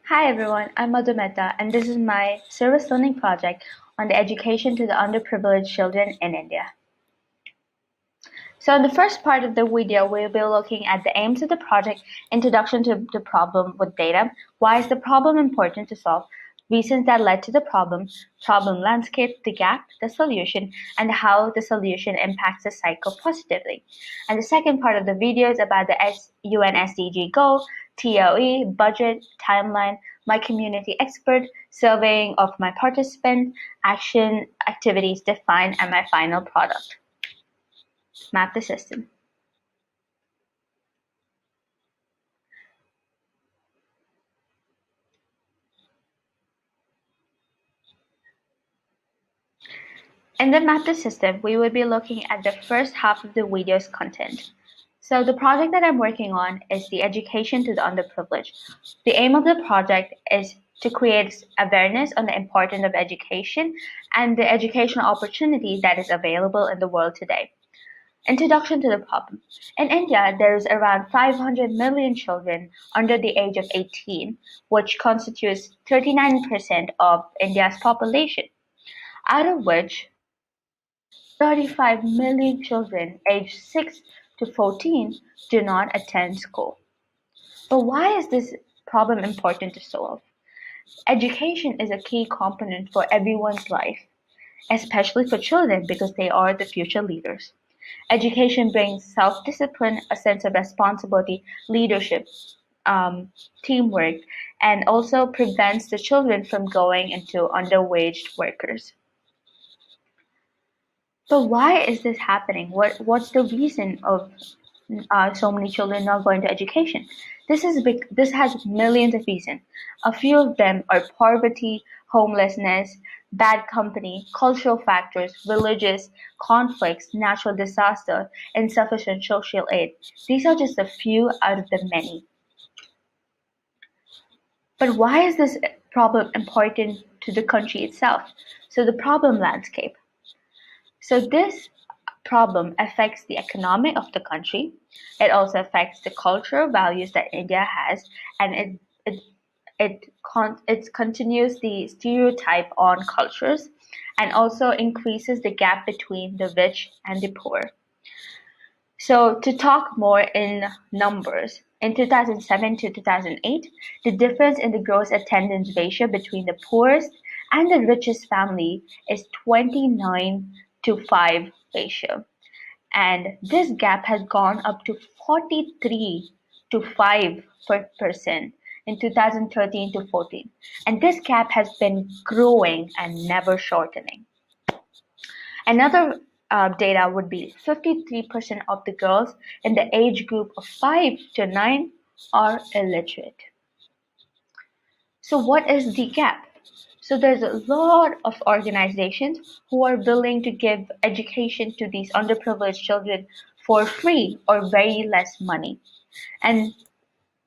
Hi everyone, I'm Madhu and this is my service learning project on the education to the underprivileged children in India. So in the first part of the video, we'll be looking at the aims of the project, introduction to the problem with data, why is the problem important to solve, reasons that led to the problem landscape, the gap, the solution, and how the solution impacts the cycle positively. And the second part of the video is about the UN SDG goal, TOE, budget, timeline, my community expert, surveying of my participant, action, activities defined, and my final product. Map the system. In the Map the system, we will be looking at the first half of the video's content. So the project that I'm working on is the education to the underprivileged. The aim of the project is to create awareness on the importance of education and the educational opportunity that is available in the world today. Introduction to the problem. In India, there is around 500 million children under the age of 18, which constitutes 39% of India's population, out of which 35 million children aged 6 to 14 do not attend school. But why is this problem important to solve? Education is a key component for everyone's life, especially for children because they are the future leaders. Education brings self-discipline, a sense of responsibility, leadership, teamwork, and also prevents the children from going into underwaged workers. So why is this happening? What's the reason of so many children not going to education? This has millions of reasons. A few of them are poverty, homelessness, bad company, cultural factors, religious conflicts, natural disaster, insufficient social aid. These are just a few out of the many. But why is this problem important to the country itself? So the problem landscape. So this problem affects the economy of the country. It also affects the cultural values that India has, and it continues the stereotype on cultures, and also increases the gap between the rich and the poor. So to talk more in numbers, in 2007 to 2008, the difference in the gross attendance ratio between the poorest and the richest family is 29 to 5 ratio. And this gap has gone up to 43 to 5% in 2013 to 14. And this gap has been growing and never shortening. Another data would be 53% of the girls in the age group of 5 to 9 are illiterate. So what is the gap? So there's a lot of organizations who are willing to give education to these underprivileged children for free or very less money. And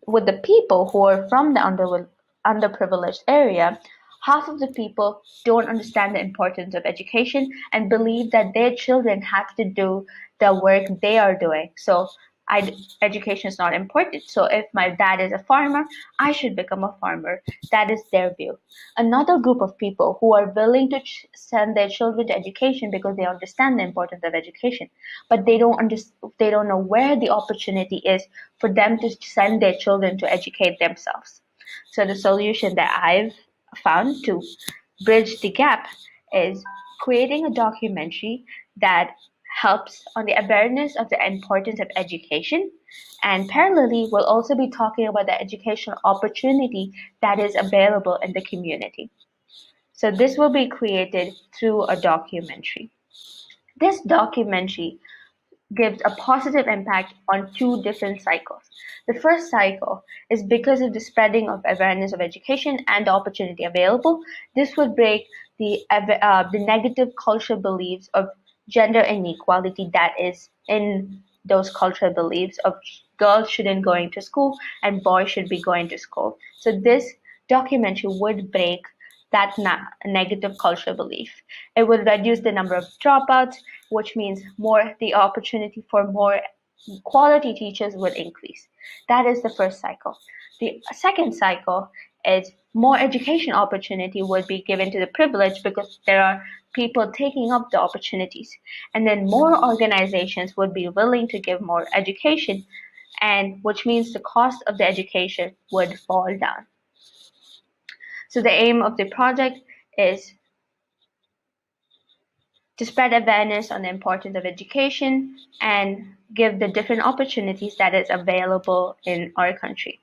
with the people who are from the underprivileged area, half of the people don't understand the importance of education and believe that their children have to do the work they are doing. So education is not important. So if my dad is a farmer, I should become a farmer. That is their view. Another group of people who are willing to send their children to education because they understand the importance of education, but they don't know where the opportunity is for them to send their children to educate themselves. So the solution that I've found to bridge the gap is creating a documentary that helps on the awareness of the importance of education, and parallelly we'll also be talking about the educational opportunity that is available in the community. So this will be created through a documentary. This documentary gives a positive impact on two different cycles. The first cycle is because of the spreading of awareness of education and the opportunity available. This would break the negative cultural beliefs of gender inequality that is in those cultural beliefs of girls shouldn't going to school and boys should be going to school. So this documentary would break that negative cultural belief. It would reduce the number of dropouts, which means more the opportunity for more quality teachers would increase. That is the first cycle. The second cycle is more education opportunity would be given to the privileged because there are people taking up the opportunities. And then more organizations would be willing to give more education, and which means the cost of the education would fall down. So the aim of the project is to spread awareness on the importance of education and give the different opportunities that is available in our country.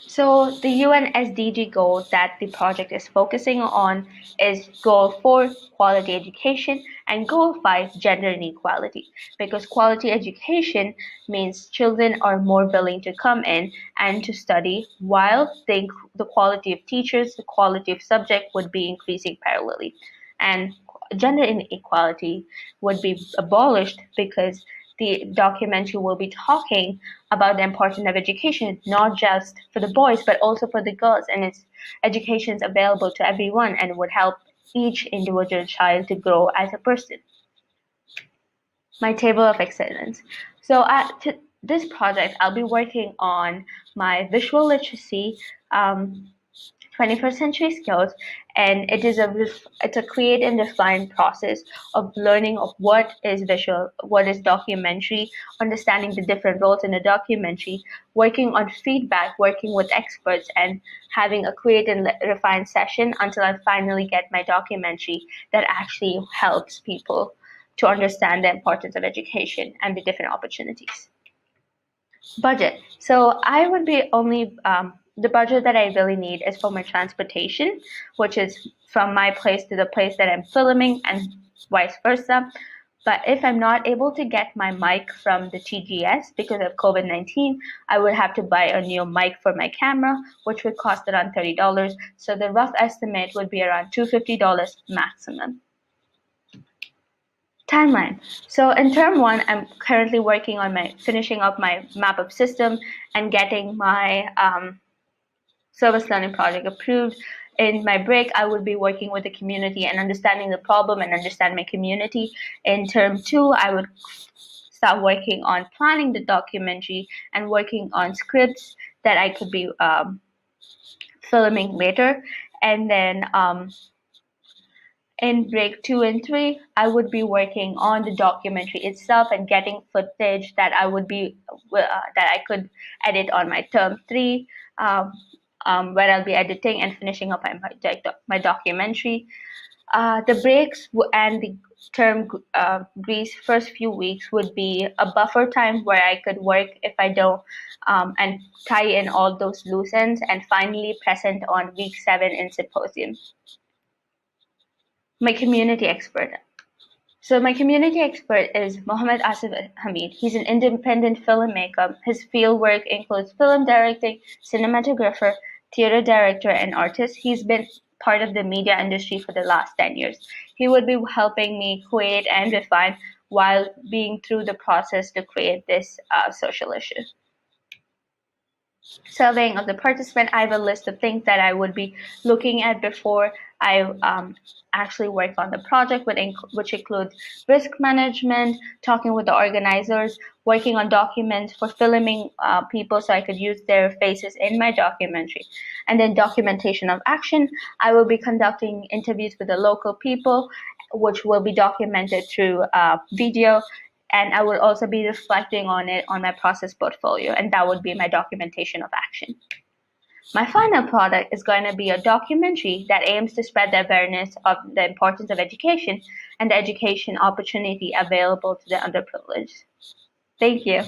So the UN SDG goal that the project is focusing on is Goal 4, quality education, and Goal 5, gender inequality. Because quality education means children are more willing to come in and to study, while the quality of teachers, the quality of subject would be increasing parallelly. And gender inequality would be abolished because the documentary will be talking about the importance of education, not just for the boys, but also for the girls. And its education is available to everyone and would help each individual child to grow as a person. My table of excellence. So this project, I'll be working on my visual literacy, 21st century skills, and it's a create and define process of learning of what is visual, what is documentary, understanding the different roles in a documentary, working on feedback, working with experts, and having a create and refine session until I finally get my documentary that actually helps people to understand the importance of education and the different opportunities. Budget. So I would be only the budget that I really need is for my transportation, which is from my place to the place that I'm filming and vice versa. But if I'm not able to get my mic from the TGS because of COVID-19, I would have to buy a new mic for my camera, which would cost around $30. So the rough estimate would be around $250 maximum. Timeline. So in term one, I'm currently working on finishing up my map up system and getting my service learning project approved. In my break, I will be working with the community and understanding the problem and understand my community. In term two, I would start working on planning the documentary and working on scripts that I could be filming later. And then in break 2 and 3, I would be working on the documentary itself and getting footage that that I could edit on my term 3, where I'll be editing and finishing up my documentary. The breaks and the term Greece first few weeks would be a buffer time where I could work if I don't and tie in all those loose ends and finally present on week 7 in symposium. My community expert. So my community expert is Mohammed Asif Hamid. He's an independent filmmaker. His field work includes film directing, cinematographer, theater director, and artist. He's been part of the media industry for the last 10 years. He would be helping me create and refine while being through the process to create this social issue. Surveying of the participant, I have a list of things that I would be looking at before I actually work on the project, which includes risk management, talking with the organizers, working on documents for filming people so I could use their faces in my documentary, and then documentation of action. I will be conducting interviews with the local people, which will be documented through video, and I will also be reflecting on it on my process portfolio, and that would be my documentation of action. My final product is going to be a documentary that aims to spread the awareness of the importance of education and the education opportunity available to the underprivileged. Thank you.